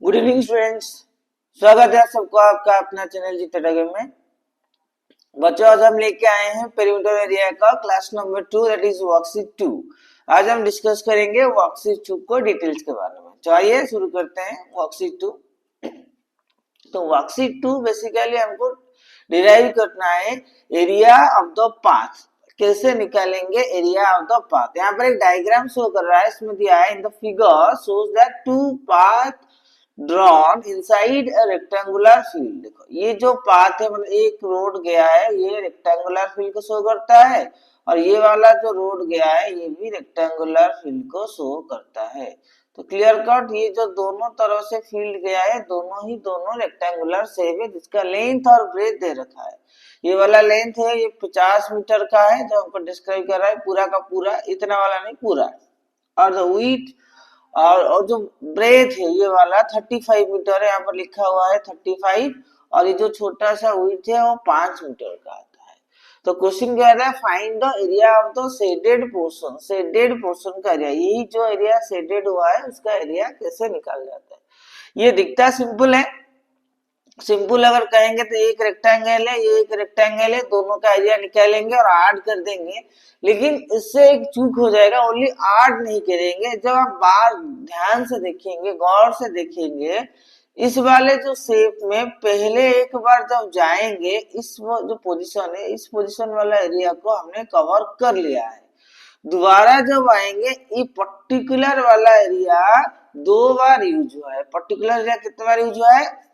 Good evening students. स्वागत है सबको आपका अपना चैनल जीता गेम में। बच्चों आज हम लेके आए हैं पेरीमीटर एरिया का class number 2 that is worksheet 2। आज हम डिस्कस करेंगे वर्कशीट 2 को डिटेल्स के बारे में। तो आइए शुरू करते हैं वर्कशीट 2। तो वर्कशीट 2 बेसिकली हमको डिराइव करना है एरिया ऑफ द पाथ। कैसे निकालेंगे एरिया ऑफ द पाथ? यहाँ पर एक डायग्राम शो कर रहा है, इसमें दिया है in the figure shows that two path drawn inside a rectangular field. देखो ये जो पाथ है, मतलब एक रोड गया है, ये रेक्टेंगुलर फील्ड को शो करता है, और ये वाला जो रोड गया है ये भी रेक्टेंगुलर फील्ड को शो करता है। तो क्लियर कट ये जो दोनों तरफ से फील्ड गया है दोनों रेक्टेंगुलर शेप है, जिसका लेंथ और ब्रेथ दे रखा है। ये वाला लेंथ है ये 50 मीटर का है जो हमको डिस्क्राइब कर रहा है, पूरा का पूरा, इतना वाला नहीं पूरा। और द विड्थ और जो ब्रेथ है ये वाला 35 मीटर है, यहाँ पर लिखा हुआ है 35। और ये जो छोटा सा विड्थ है वो 5 मीटर का आता है। तो क्वेश्चन कह रहा है find the area of the shaded portion. Shaded portion का एरिया, यही जो एरिया शेडेड हुआ है उसका एरिया कैसे निकाल जाता है। ये दिखता सिंपल है, सिंपल अगर कहेंगे तो एक रेक्टेंगल है, ये एक रेक्टेंगल है, दोनों का एरिया निकालेंगे और ऐड कर देंगे। लेकिन इससे एक चूक हो जाएगा, ओनली ऐड नहीं करेंगे। जब आप बार ध्यान से देखेंगे, गौर से देखेंगे, इस वाले जो शेप में पहले एक बार जब जाएंगे, इस जो पोजीशन है इस पोजीशन वाला एरिया को हमने कवर कर लिया है। दोबारा जब आएंगे ये पर्टिकुलर वाला एरिया 2 बार यूज हुआ है। पर्टिकुलर एरिया कितने बार यूज हुआ है?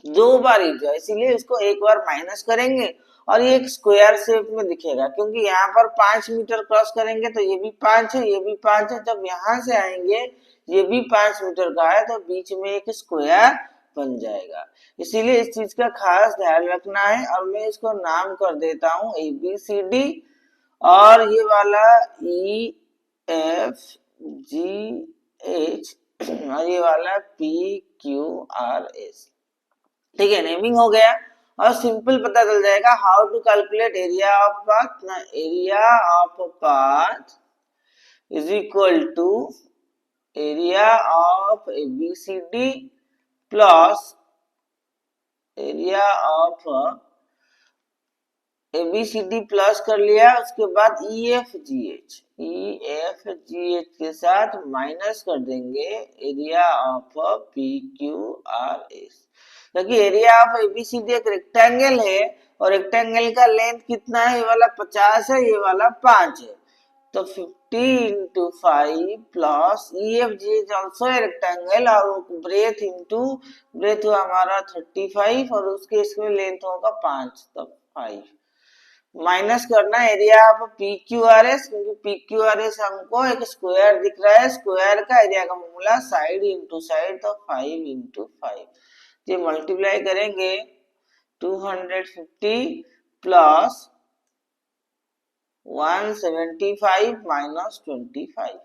2 बार यूज हुआ है, इसीलिए इसको एक बार माइनस करेंगे और ये एक स्क्वायर शेप में दिखेगा, क्योंकि यहाँ पर 5 मीटर क्रॉस करेंगे तो ये भी 5 है, ये भी 5 है। जब यहाँ से आएंगे ये भी 5 मीटर का है, तो बीच में एक स्क्वायर बन जाएगा। इसीलिए इस चीज का खास ध्यान रखना है, और मैं इसको नाम कर देता हूँ ABCD, और ये वाला EFGH, और ये वाला PQRS। ठीक है, नेमिंग हो गया और सिंपल पता चल जाएगा how to calculate area of path. ना area of path is equal to area of ABCD plus area of ABCD plus कर लिया, उसके बाद EFGH के साथ माइनस कर देंगे एरिया ऑफ PQRS। क्योंकि एरिया ऑफ ABCD एक रेक्टेंगल है और रेक्टेंगल का लेंथ कितना है? ये वाला 50 है, ये वाला 5 है। तो 50 into 5 प्लस EFGH ऑल्सो है रेक्टेंगल, और ब्रेथ इंटू ब्रेथ हुआ हमारा 35, और उसके इसमें लेंथ होगा 5, तो 5 माइनस करना एरिया ऑफ PQRS, क्योंकि PQRS हमको एक स्क्वायर दिख रहा है, स्क्वायर का एरिया का फॉर्मूला साइड इंटू साइड, तो 5 इंटू 5। ये मल्टीप्लाई करेंगे 250 प्लस 175 माइनस 25।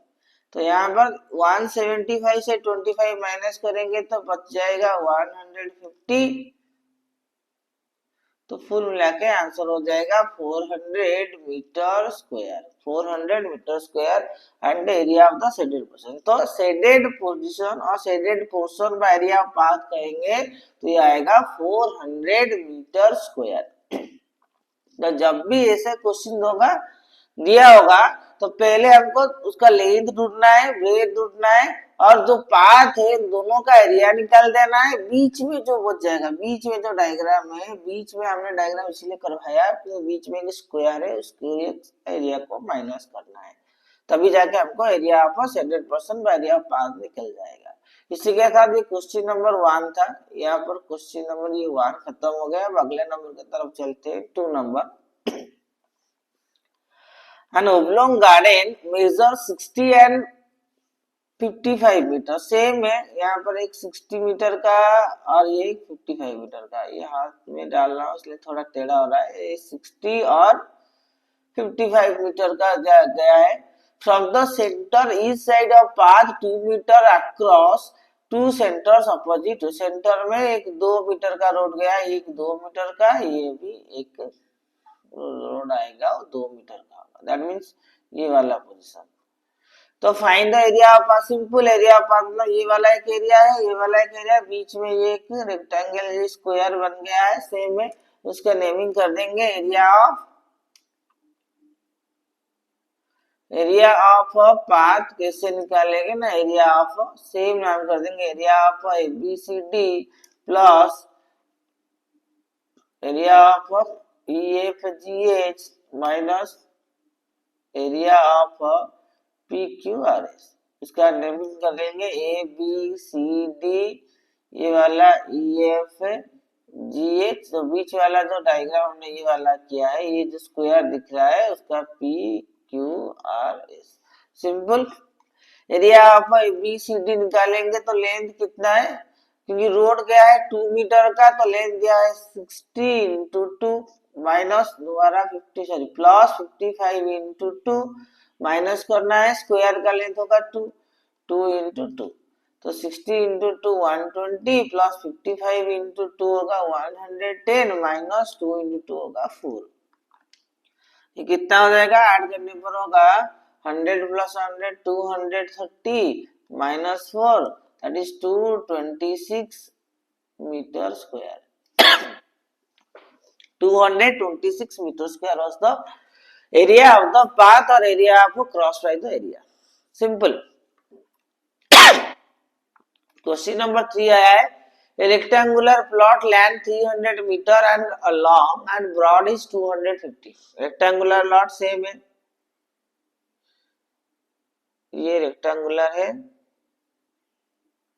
तो यहाँ पर 175 से 25 माइनस करेंगे तो बच जाएगा 150। तो फुल मिला के आंसर हो जाएगा 400 metre square, 400 metre square and area of the shaded portion. तो शेडेड पोजीशन और shaded portion by area of path कहेंगे तो ये आएगा 400 मीटर स्क्वायर। तो जब भी ऐसे क्वेश्चन होगा दिया होगा तो पहले हमको उसका लेंथ ढूंढना है, ब्रेथ ढूंढना है, और जो पाथ है दोनों का एरिया निकाल देना है। बीच में जो बच जाएगा, बीच में जो डायग्राम है, बीच में हमने डायग्राम इसलिए करवाया क्योंकि बीच में एक स्क्वायर है, उसके एरिया को माइनस करना है, तभी जाके हमको area of shaded portion by area of path निकल जाएगा। इसी के साथ ये क्वेश्चन नंबर 1 था। यहाँ पर क्वेश्चन नंबर ये 1 खत्म हो गया। अब अगले नंबर की तरफ चलते हैं, 2 number. An oblong garden measures 60 and 55 metre. Same है, यहाँ पर एक 60 मीटर का और ये 55 मीटर का। ये हाथ में डाल रहा हूँ इसलिए थोड़ा टेढ़ा हो रहा है। ये 60 और 55 मीटर का गया है। From the centre each side of path 2 metre across to centres opposite. Centre में एक 2 मीटर का रोड गया, एक 2 मीटर का, ये भी एक रोड आएगा वो 2 मीटर का होगा। दैट मीन्स ये वाला पोजीशन। तो find the area of simple area of मतलब ये वाला एक एरिया है, ये वाला एक एरिया, बीच में ये एक रेक्टेंगल स्क्वायर बन गया है, सेम है, उसका नेमिंग कर देंगे एरिया ऑफ पाथ। कैसे निकालेंगे ना, एरिया ऑफ सेम नाम कर देंगे, area of ABCD plus area of EFGH minus area of PQRS। इसका नेमिंग कर देंगे ABCD, ये वाला EFGH, तो बीच वाला जो डायग्राम हमने ये वाला किया है, ये जो स्क्वायर दिख रहा है उसका PQRS। Simple. Area of ABCD निकालेंगे तो लेंथ कितना है, क्योंकि रोड गया है 2 मीटर का, तो लेंथ दिया है 60 इंटू 2 माइनस दोबारा 50 सॉरी प्लस 55 इंटू 2 माइनस करना है, स्क्वायर का लेंथ होगा 2, 2 इंटू 2, तो 60 इंटू 2 120 प्लस 55 इंटू 2 होगा 110 माइनस 2 इंटू 2 होगा 4। ये कितना हो जाएगा, ऐड करने पर होगा 100 plus 100 230 minus 4 that is 226 metre square. 226 meter square was the area of the path or area of cross by the area. Simple. Question number 3 आया है, a rectangular plot length 300 meter and long and broad is 250. rectangular plot same है, ये rectangular है,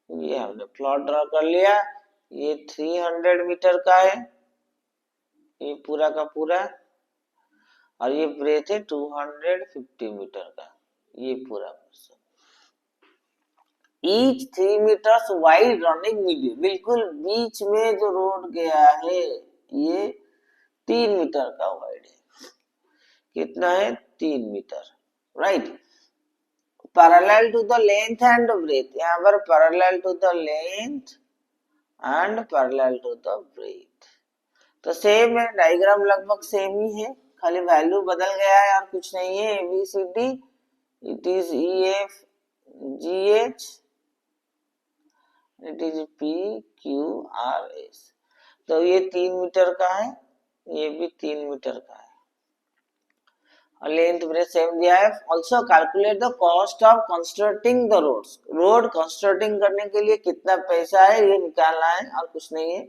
ये हमने plot draw कर लिया, ये 300 मीटर का है, ये पूरा का पूरा, और ये ब्रेथ है 250 मीटर का, ये पूरा। Each 3 metres wide running medium, बिल्कुल बीच में जो रोड गया है ये 3 मीटर का वाइड है, कितना है 3 metre, right. Parallel to the length and breadth, यहाँ पर parallel to the length and parallel to the breadth, तो सेम है, डायग्राम लगभग सेम ही है, खाली वैल्यू बदल गया है और कुछ नहीं है। ABCD it is EFGH, it is PQRS, तो ये 3 मीटर का है, ये भी 3 मीटर का है, और लेंथ ब्रेथ सेम दिया है। Also calculate the cost of constructing the roads, road constructing करने के लिए कितना पैसा है ये निकालना है और कुछ नहीं है।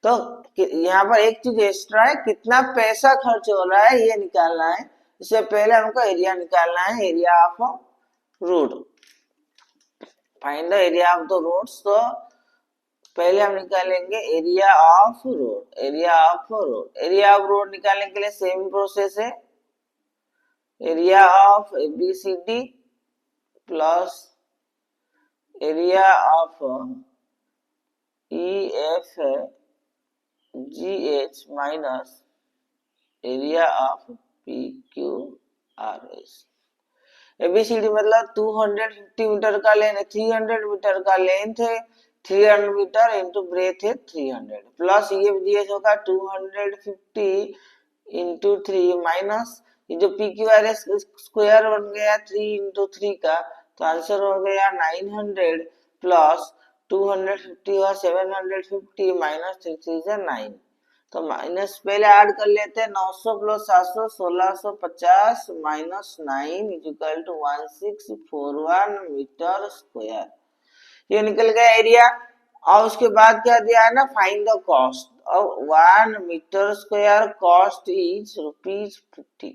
तो यहाँ पर एक चीज एक्स्ट्रा है, कितना पैसा खर्च हो रहा है ये निकालना है, इससे पहले हमको एरिया निकालना है, area of road. Find the area of the roads, तो पहले हम निकालेंगे area of road, area of road. Area of road निकालने के लिए सेम प्रोसेस है, area of ABCD plus area of EFGH minus area of PQRS। ABCD मतलब 250 metre का लेंथ, 300 मीटर का लेंथ है, 300 मीटर इंटू ब्रेथ है 300, प्लस EFGH होगा 250 इंटू 3 माइनस ये जो PQRS स्क्वायर बन गया 3 इंटू 3 का, तो आंसर हो गया 900 प्लस 250 और 750 माइनस 3 9, तो माइनस पहले ऐड कर लेते हैं, 900 plus 700 1650 minus 9 is equal to 1641 metre square. ये निकल गया एरिया। और उसके बाद क्या दिया है ना, find the cost of 1 metre square, cost is ₹50,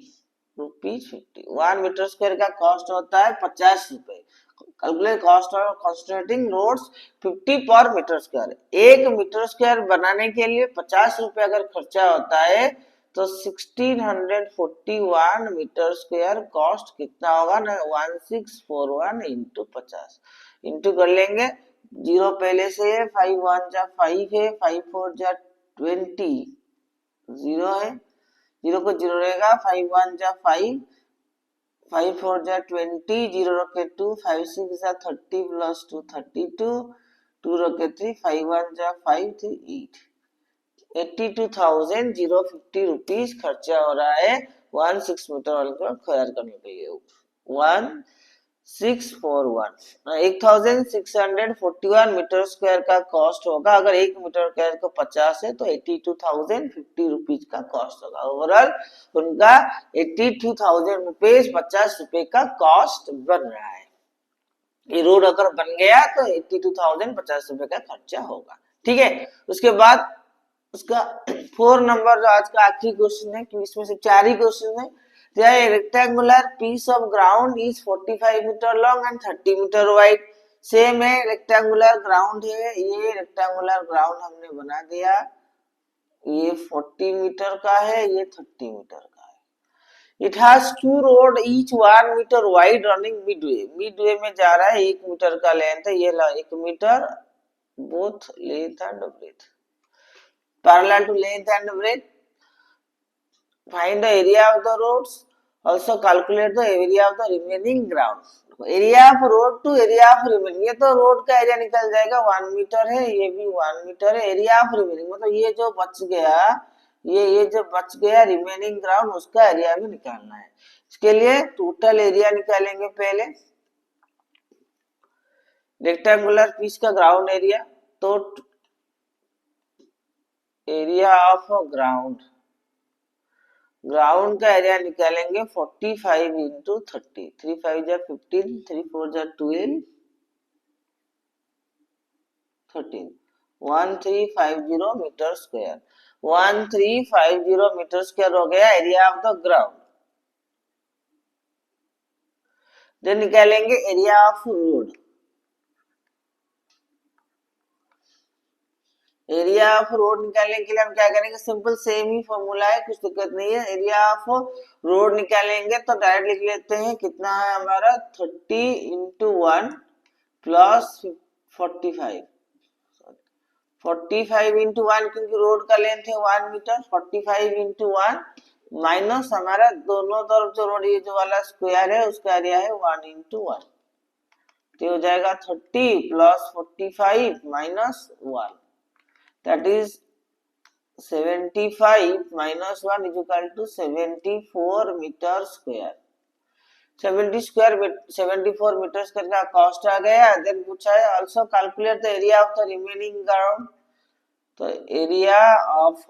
₹50। 1 metre square का कॉस्ट होता है 50 रुपए। Calculate cost of constructing roads 50 per metre square. 1 metre square बनाने के लिए 50 रुपए अगर खर्चा होता है तो 1641 मीटर स्क्वायर कॉस्ट कितना होगा ना, 1641 इंटू 50 इंटू कर लेंगे, जीरो पहले से है, 5 1 जा 5 है, 5 4 जा 20, जीरो है, जीरो को जीरो रहेगा, 5 1 जा 5, 5 4 जा 20, जीरो रखे 2, 5 6 जा 30 प्लस 2 32, 2 रखे 3, 5 1 जा 5 3 8, 82,050 रुपीज खर्चा हो रहा है 16 मीटर वाले को क्लियर करने के लिए। 1 641 1641 मीटर स्क्वायर का कॉस्ट होगा। अगर 1 मीटर स्क्वायर को 50 है तो 82,050 रुपीज का कॉस्ट होगा। ओवरऑल उनका 82,000 रुपीज 50 रुपए का कॉस्ट बन रहा है। ये रोड अगर बन गया तो 82,000 50 रुपए का खर्चा होगा। ठीक है, उसके बाद उसका 4 नंबर जो आज का आखिरी क्वेश्चन है, कि इसमें से 4 ही क्वेश्चन है। A rectangular piece of ground is 45 metre long and 30 metre wide। Same है, रेक्टेंगुलर ग्राउंड है, ये रेक्टेंगुलर ग्राउंड हमने बना दिया, ये 40 मीटर का है, ये 30 मीटर का है। It has two road each 1 metre wide running midway। midway में जा रहा है, 1 मीटर का लेंथ है, ये 1 metre, both length and breadth parallel to length and breadth। Find the area of the roads, also calculate the area of the remaining ground। Area of road to area of remaining, ये तो road का area निकल जाएगा, 1 metre है, ये भी 1 metre है। Area of remaining मतलब ये जो बच गया, ये जो बच गया रिमेनिंग ग्राउंड, उसका एरिया भी निकालना है। इसके लिए टोटल एरिया निकालेंगे पहले, रेक्टेंगुलर पीस का ग्राउंड एरिया, तो एरिया ऑफ ग्राउंड, ग्राउंड का एरिया निकालेंगे 45 इंटू 30, 3 5 जा 15, 3 4 जा 12, 13, 1350 मीटर स्क्वायर। 1350 मीटर स्क्वायर हो गया area of the ground. Then निकालेंगे area of road. Area of road निकालने के लिए हम क्या करेंगे, सिंपल सेम ही फॉर्मूला है, कुछ दिक्कत नहीं है। एरिया ऑफ रोड निकालेंगे तो डायरेक्ट लिख लेते हैं, कितना है हमारा 30 इंटू 1 प्लस 45, 45 इंटू 1 क्योंकि रोड का लेंथ है 1 मीटर, 45 इंटू 1 माइनस हमारा दोनों तरफ जो रोड, ये जो वाला स्क्वायर है उसका एरिया है 1 इंटू 1, तो हो जाएगा 30 plus 45 minus 1, that is 75 minus 1 is equal to 74 meter square। 74 metre square का कॉस्ट आ गया। देन पूछा है also calculate the area of the remaining ground, तो एरिया ऑफ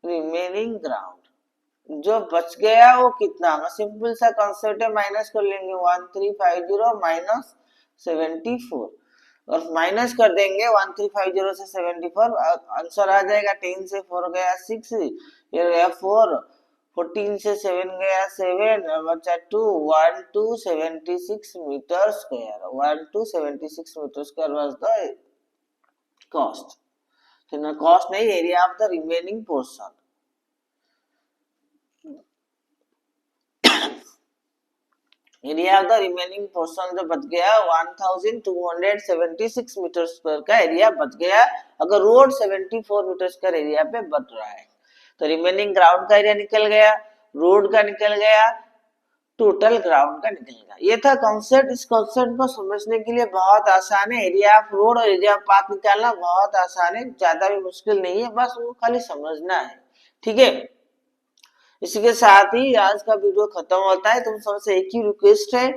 रिमेनिंग ग्राउंड जो बच गया वो कितना, सिंपल सा कॉन्सेप्ट है, माइनस कर लेंगे 1350 माइनस 74 और माइनस कर देंगे 1350 से 74, आंसर आ जाएगा 10 से 4 गया 6, ये गया 4, 14 से 7 गया 7 और बचा 2, 1276 metre square. 1276 metre square was the cost, तो कॉस्ट नहीं, area of the remaining portion. Area of the remaining portion जो बच गया 1276 मीटर स्क्वायर का एरिया बच गया, अगर रोड 74 मीटर स्क्वायर एरिया पे बच रहा है। तो रिमेनिंग ग्राउंड का एरिया निकल गया, रोड का निकल गया, टोटल ग्राउंड का निकल गया। ये था कॉन्सेप्ट। इस कॉन्सेप्ट को समझने के लिए बहुत आसान है, एरिया ऑफ रोड और एरिया ऑफ पाथ निकालना बहुत आसान है, ज्यादा भी मुश्किल नहीं है, बस वो खाली समझना है। ठीक है, इसी के साथ ही आज का वीडियो खत्म होता है। तुम सबसे एक ही रिक्वेस्ट है,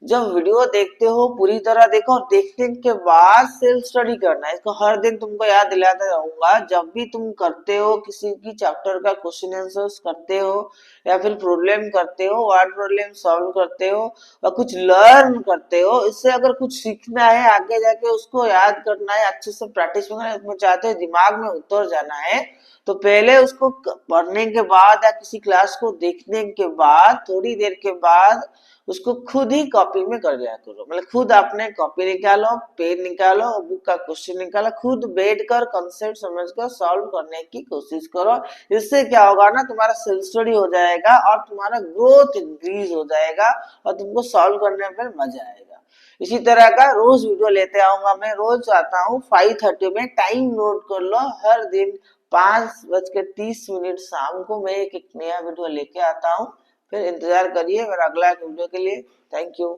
जब वीडियो देखते हो पूरी तरह देखो और देखने के बाद सेल्फ स्टडी करना है। इसको हर दिन तुमको याद दिलाता रहूंगा, जब भी तुम करते हो किसी की चैप्टर का क्वेश्चन आंसर्स करते हो या फिर प्रॉब्लम करते हो, वर्ड प्रॉब्लम सॉल्व करते हो और कुछ लर्न करते हो, इससे अगर कुछ सीखना है आगे जाके उसको याद करना है, अच्छे से प्रैक्टिस करना है, चाहते हो दिमाग में उतर जाना है, तो पहले उसको पढ़ने के बाद या किसी क्लास को देखने के बाद थोड़ी देर के बाद उसको खुद ही कॉपी में कर लिया करो। मतलब खुद अपने कॉपी निकालो, पेन निकालो, बुक का क्वेश्चन निकालो, खुद बैठ कर कंसेप्ट समझकर सॉल्व करने की कोशिश करो। इससे क्या होगा ना, तुम्हारा सेल्फ स्टडी हो जाएगा और तुम्हारा ग्रोथ इंक्रीज हो जाएगा और तुमको सॉल्व करने में मजा आएगा। इसी तरह का रोज वीडियो लेते आऊंगा मैं, रोज आता हूँ 5:30 में, टाइम नोट कर लो, हर दिन 5:30 शाम को मैं एक नया वीडियो लेके आता हूँ। फिर इंतजार करिए मेरा अगला वीडियो के लिए। Thank you.